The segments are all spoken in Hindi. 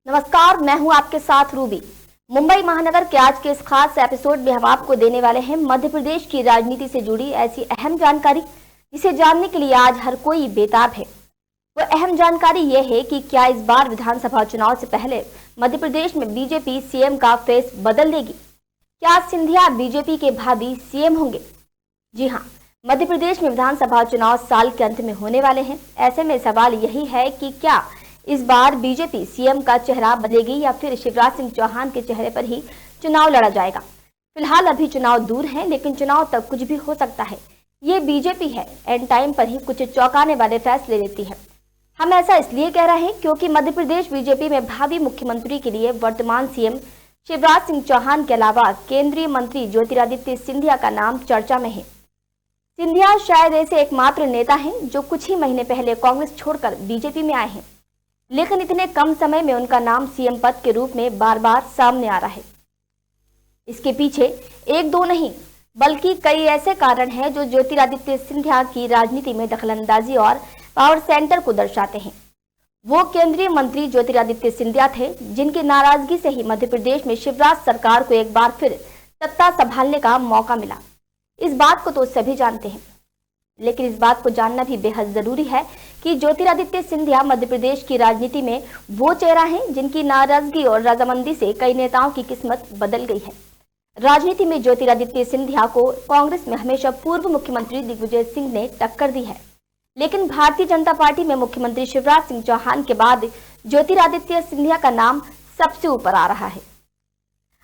नमस्कार, मैं हूं आपके साथ रूबी। मुंबई महानगर के आज के इस खास एपिसोड में हम आपको देने वाले हैं मध्य प्रदेश की राजनीति से जुड़ी ऐसी अहम जानकारी जिसे जानने के लिए आज हर कोई बेताब है। वो अहम जानकारी ये है कि क्या इस बार विधानसभा चुनाव से पहले मध्य प्रदेश में बीजेपी सीएम का फेस बदल देगी? क्या सिंधिया बीजेपी के भावी सीएम होंगे? जी हाँ, मध्य प्रदेश में विधानसभा चुनाव साल के अंत में होने वाले हैं। ऐसे में सवाल यही है कि क्या इस बार बीजेपी सीएम का चेहरा बदलेगी या फिर शिवराज सिंह चौहान के चेहरे पर ही चुनाव लड़ा जाएगा? फिलहाल अभी चुनाव दूर है, लेकिन चुनाव तक कुछ भी हो सकता है। ये बीजेपी है, एंड टाइम पर ही कुछ चौंकाने वाले फैसले लेती है। हम ऐसा इसलिए कह रहे हैं क्योंकि मध्य प्रदेश बीजेपी में भावी मुख्यमंत्री के लिए वर्तमान सीएम शिवराज सिंह चौहान के अलावा केंद्रीय मंत्री ज्योतिरादित्य सिंधिया का नाम चर्चा में है। सिंधिया शायद ऐसे एकमात्र नेता हैं जो कुछ ही महीने पहले कांग्रेस छोड़कर बीजेपी में आए हैं, लेकिन इतने कम समय में उनका नाम सीएम पद के रूप में बार बार सामने आ रहा है। इसके पीछे एक दो नहीं बल्कि कई ऐसे कारण हैं जो ज्योतिरादित्य सिंधिया की राजनीति में दखलंदाजी और पावर सेंटर को दर्शाते हैं। वो केंद्रीय मंत्री ज्योतिरादित्य सिंधिया थे जिनकी नाराजगी से ही मध्य प्रदेश में शिवराज सरकार को एक बार फिर सत्ता संभालने का मौका मिला। इस बात को तो सभी जानते हैं, लेकिन इस बात को जानना भी बेहद जरूरी है कि ज्योतिरादित्य सिंधिया मध्य प्रदेश की राजनीति में वो चेहरा है जिनकी नाराजगी और रजामंदी से कई नेताओं की किस्मत बदल गई है। राजनीति में ज्योतिरादित्य सिंधिया को कांग्रेस में हमेशा पूर्व मुख्यमंत्री दिग्विजय सिंह ने टक्कर दी है, लेकिन भारतीय जनता पार्टी में मुख्यमंत्री शिवराज सिंह चौहान के बाद ज्योतिरादित्य सिंधिया का नाम सबसे ऊपर आ रहा है।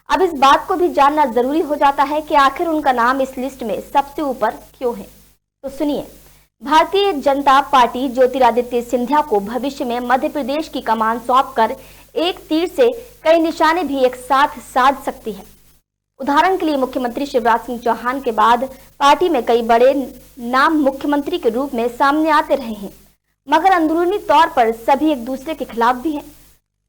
अब इस बात को भी जानना जरूरी हो जाता है कि आखिर उनका नाम इस लिस्ट में सबसे ऊपर क्यों है। तो सुनिए, भारतीय जनता पार्टी ज्योतिरादित्य सिंधिया को भविष्य में मध्य प्रदेश की कमान सौंपकर एक तीर से कई निशाने भी एक साथ साध सकती है। उदाहरण के लिए मुख्यमंत्री शिवराज सिंह चौहान के बाद पार्टी में कई बड़े नाम मुख्यमंत्री के रूप में सामने आते रहे हैं, मगर अंदरूनी तौर पर सभी एक दूसरे के खिलाफ भी हैं।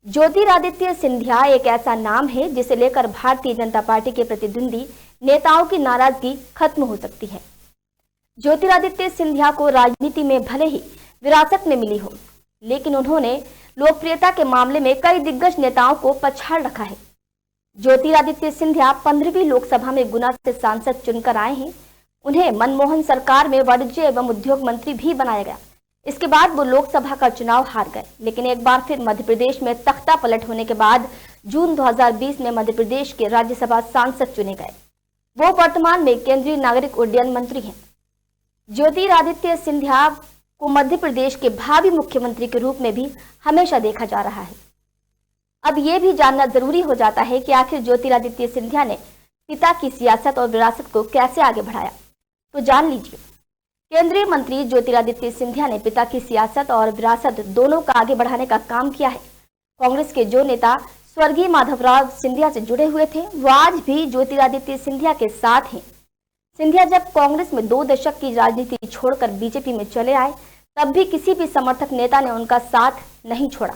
ज्योतिरादित्य सिंधिया एक ऐसा नाम है जिसे लेकर भारतीय जनता पार्टी के प्रतिद्वंदी नेताओं की नाराजगी खत्म हो सकती है। ज्योतिरादित्य सिंधिया को राजनीति में भले ही विरासत में मिली हो, लेकिन उन्होंने लोकप्रियता के मामले में कई दिग्गज नेताओं को पछाड़ रखा है। ज्योतिरादित्य सिंधिया 15वीं लोकसभा में गुना से सांसद चुनकर आए हैं। उन्हें मनमोहन सरकार में वाणिज्य एवं उद्योग मंत्री भी बनाया गया। इसके बाद वो लोकसभा का चुनाव हार गए, लेकिन एक बार फिर मध्य प्रदेश में तख्ता पलट होने के बाद जून 2020 में मध्य प्रदेश के राज्यसभा सांसद चुने गए। वो वर्तमान में केंद्रीय नागरिक उड्डयन मंत्री हैं। ज्योतिरादित्य सिंधिया को मध्य प्रदेश के भावी मुख्यमंत्री के रूप में भी हमेशा देखा जा रहा है। अब यह भी जानना जरूरी हो जाता है कि आखिर ज्योतिरादित्य सिंधिया ने पिता की सियासत और विरासत को कैसे आगे बढ़ाया। तो जान लीजिए, केंद्रीय मंत्री ज्योतिरादित्य सिंधिया ने पिता की सियासत और विरासत दोनों का आगे बढ़ाने का काम किया है। कांग्रेस के जो नेता स्वर्गीय माधवराव सिंधिया से जुड़े हुए थे, वो आज भी ज्योतिरादित्य सिंधिया के साथ हैं। सिंधिया जब कांग्रेस में 2 दशक की राजनीति छोड़कर बीजेपी में चले आए, तब भी किसी भी समर्थक नेता ने उनका साथ नहीं छोड़ा।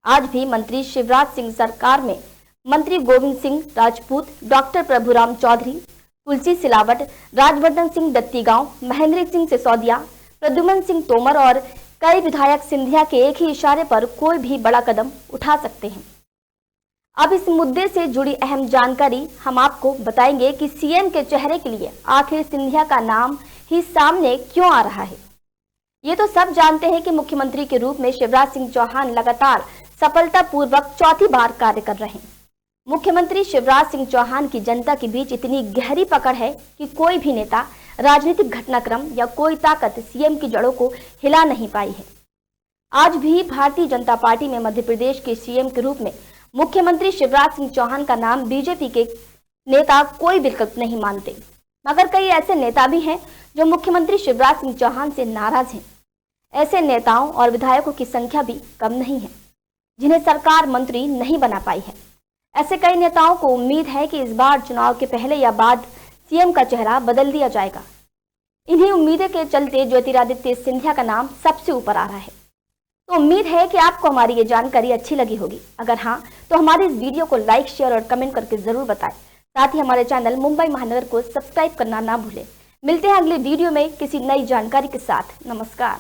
आज भी मंत्री शिवराज सिंह सरकार में मंत्री गोविंद सिंह राजपूत, डॉक्टर प्रभुराम चौधरी, तुलसी सिलावट, राजवर्धन सिंह दत्तीगांव, महेंद्र सिंह सिसोदिया, प्रद्युमन सिंह तोमर और कई विधायक सिंधिया के एक ही इशारे पर कोई भी बड़ा कदम उठा सकते हैं। अब इस मुद्दे से जुड़ी अहम जानकारी हम आपको बताएंगे कि सीएम के चेहरे के लिए आखिर सिंधिया का नाम ही सामने क्यों आ रहा है। ये तो सब जानते हैं कि मुख्यमंत्री के रूप में शिवराज सिंह चौहान लगातार सफलतापूर्वक चौथी बार कार्य कर रहे हैं। मुख्यमंत्री शिवराज सिंह चौहान की जनता के बीच इतनी गहरी पकड़ है कि कोई भी नेता, राजनीतिक घटनाक्रम या कोई ताकत सीएम की जड़ों को हिला नहीं पाई है। आज भी भारतीय जनता पार्टी में मध्य प्रदेश के सीएम के रूप में मुख्यमंत्री शिवराज सिंह चौहान का नाम बीजेपी के नेता कोई विकल्प नहीं मानते, मगर कई ऐसे नेता भी हैं जो मुख्यमंत्री शिवराज सिंह चौहान से नाराज हैं। ऐसे नेताओं और विधायकों की संख्या भी कम नहीं है जिन्हें सरकार मंत्री नहीं बना पाई है। ऐसे कई नेताओं को उम्मीद है कि इस बार चुनाव के पहले या बाद सीएम का चेहरा बदल दिया जाएगा। इन्हीं उम्मीदों के चलते ज्योतिरादित्य सिंधिया का नाम सबसे ऊपर आ रहा है। तो उम्मीद है कि आपको हमारी ये जानकारी अच्छी लगी होगी। अगर हाँ, तो हमारे इस वीडियो को लाइक, शेयर और कमेंट करके जरूर बताएं। साथ ही हमारे चैनल मुंबई महानगर को सब्सक्राइब करना ना भूलें। मिलते हैं अगले वीडियो में किसी नई जानकारी के साथ। नमस्कार।